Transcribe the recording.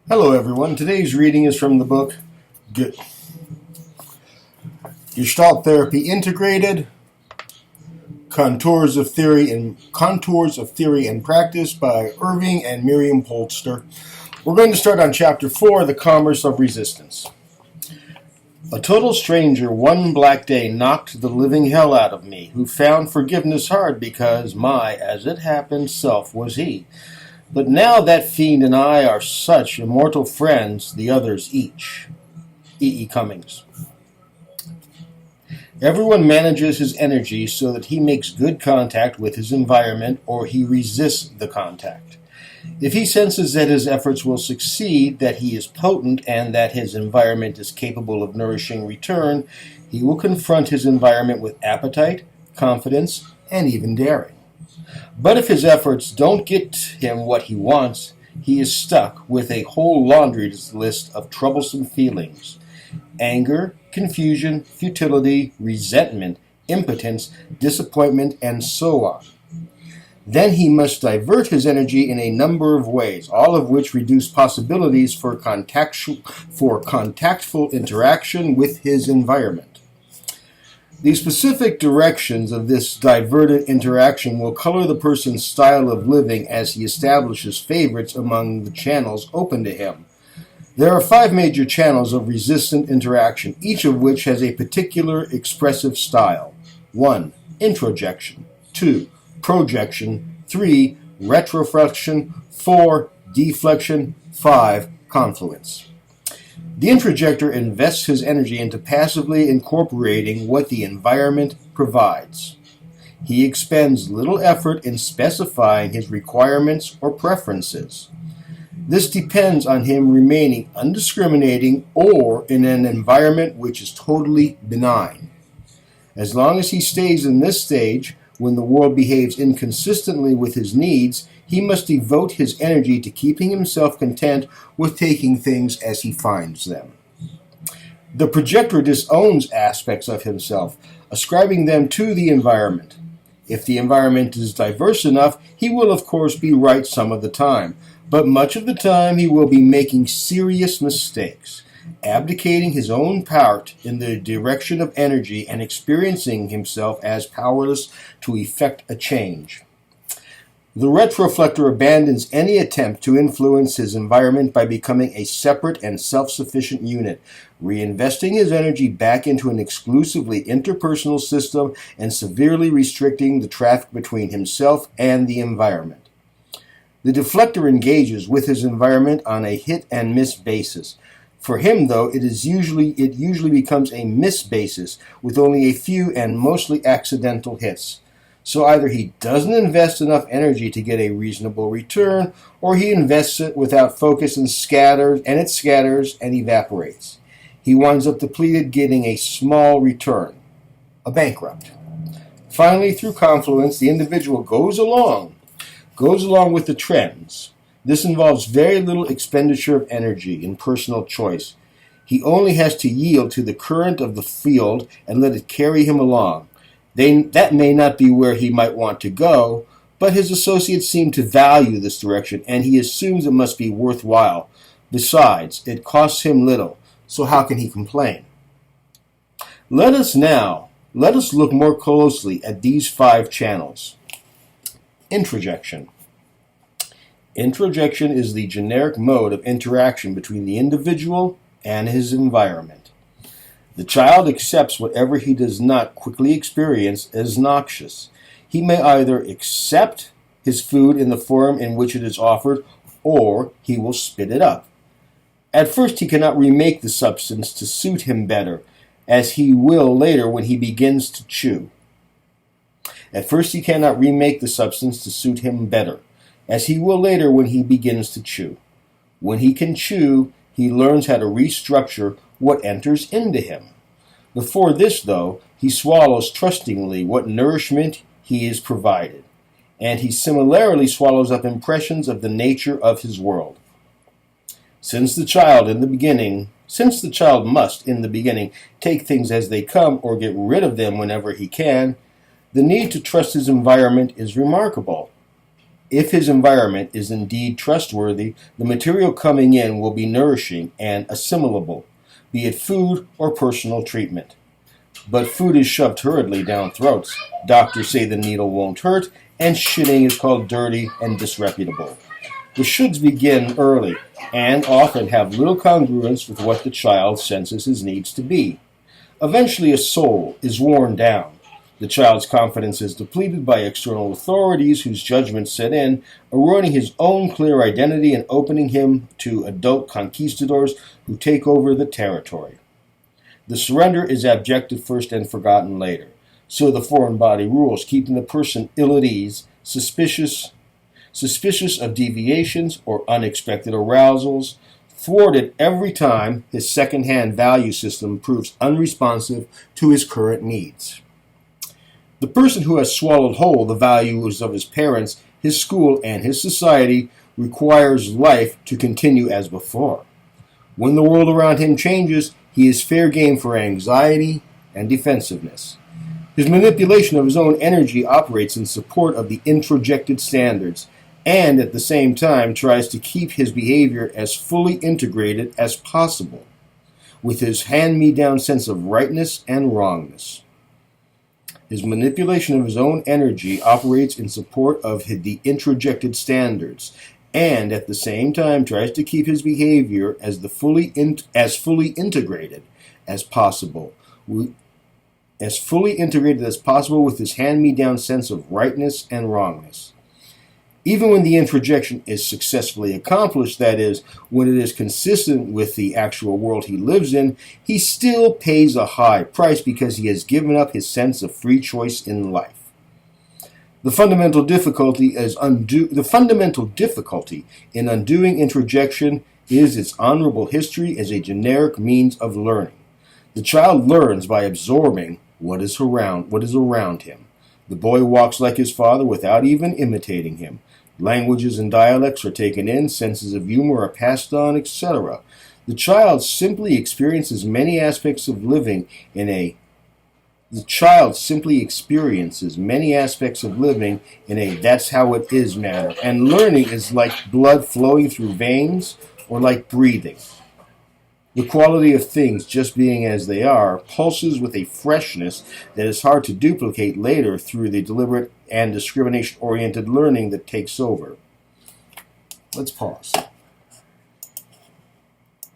Hello everyone, today's reading is from the book Gestalt Therapy Integrated, Contours of Theory and Practice by Irving and Miriam Polster. We're going to start on Chapter 4, The Commerce of Resistance. A total stranger one black day knocked the living hell out of me, who found forgiveness hard because my, as it happened, self was he. But now that fiend and I are such immortal friends, the others each. E. Cummings. Everyone manages his energy so that he makes good contact with his environment or he resists the contact. If he senses that his efforts will succeed, that he is potent, and that his environment is capable of nourishing return, he will confront his environment with appetite, confidence, and even daring. But if his efforts don't get him what he wants, he is stuck with a whole laundry list of troublesome feelings: anger, confusion, futility, resentment, impotence, disappointment, and so on. Then he must divert his energy in a number of ways, all of which reduce possibilities for contactful interaction with his environment. The specific directions of this diverted interaction will color the person's style of living as he establishes favorites among the channels open to him. There are 5 major channels of resistant interaction, each of which has a particular expressive style. 1. Introjection. 2. Projection. 3. Retroflexion. 4. Deflection. 5. Confluence. The introjector invests his energy into passively incorporating what the environment provides. He expends little effort in specifying his requirements or preferences. This depends on him remaining undiscriminating or in an environment which is totally benign. As long as he stays in this stage, when the world behaves inconsistently with his needs, he must devote his energy to keeping himself content with taking things as he finds them. The projector disowns aspects of himself, ascribing them to the environment. If the environment is diverse enough, he will of course be right some of the time, but much of the time he will be making serious mistakes, abdicating his own part in the direction of energy and experiencing himself as powerless to effect a change. The retroflector abandons any attempt to influence his environment by becoming a separate and self-sufficient unit, reinvesting his energy back into an exclusively interpersonal system and severely restricting the traffic between himself and the environment. The deflector engages with his environment on a hit-and-miss basis. For him, though, it usually becomes a miss basis with only a few and mostly accidental hits. So either he doesn't invest enough energy to get a reasonable return, or he invests it without focus and it scatters and evaporates. He winds up depleted, getting a small return, a bankrupt. Finally, through confluence, the individual goes along with the trends. This involves very little expenditure of energy in personal choice. He only has to yield to the current of the field and let it carry him along. That may not be where he might want to go, but his associates seem to value this direction, and he assumes it must be worthwhile. Besides, it costs him little, so how can he complain? Let us look more closely at these 5 channels. Introjection. Introjection is the generic mode of interaction between the individual and his environment. The child accepts whatever he does not quickly experience as noxious. He may either accept his food in the form in which it is offered, or he will spit it up. At first he cannot remake the substance to suit him better, as he will later when he begins to chew. When he can chew, he learns how to restructure what enters into him. Before this, though, he swallows trustingly what nourishment he is provided, and he similarly swallows up impressions of the nature of his world. Since the child must, in the beginning, take things as they come or get rid of them whenever he can, the need to trust his environment is remarkable. If his environment is indeed trustworthy, the material coming in will be nourishing and assimilable, be it food or personal treatment. But food is shoved hurriedly down throats. Doctors say the needle won't hurt, and shitting is called dirty and disreputable. The shoulds begin early and often have little congruence with what the child senses his needs to be. Eventually, a soul is worn down. The child's confidence is depleted by external authorities whose judgments set in, eroding his own clear identity and opening him to adult conquistadors who take over the territory. The surrender is abject at first and forgotten later. So the foreign body rules, keeping the person ill at ease, suspicious of deviations or unexpected arousals, thwarted every time his second-hand value system proves unresponsive to his current needs. The person who has swallowed whole the values of his parents, his school, and his society requires life to continue as before. When the world around him changes, he is fair game for anxiety and defensiveness. His manipulation of his own energy operates in support of the introjected standards, and at the same time tries to keep his behavior as fully integrated as possible, with his hand-me-down sense of rightness and wrongness. His manipulation of his own energy operates in support of the introjected standards, and at the same time tries to keep his behavior as fully integrated as possible, with his hand-me-down sense of rightness and wrongness. Even when the introjection is successfully accomplished, that is, when it is consistent with the actual world he lives in, he still pays a high price because he has given up his sense of free choice in life. The fundamental difficulty in undoing introjection is its honorable history as a generic means of learning. The child learns by absorbing what is around him. The boy walks like his father without even imitating him. Languages and dialects are taken in, senses of humor are passed on, etc. The child simply experiences many aspects of living in a that's how it is manner, and learning is like blood flowing through veins or like breathing. The quality of things just being as they are pulses with a freshness that is hard to duplicate later through the deliberate and discrimination-oriented learning that takes over. Let's pause.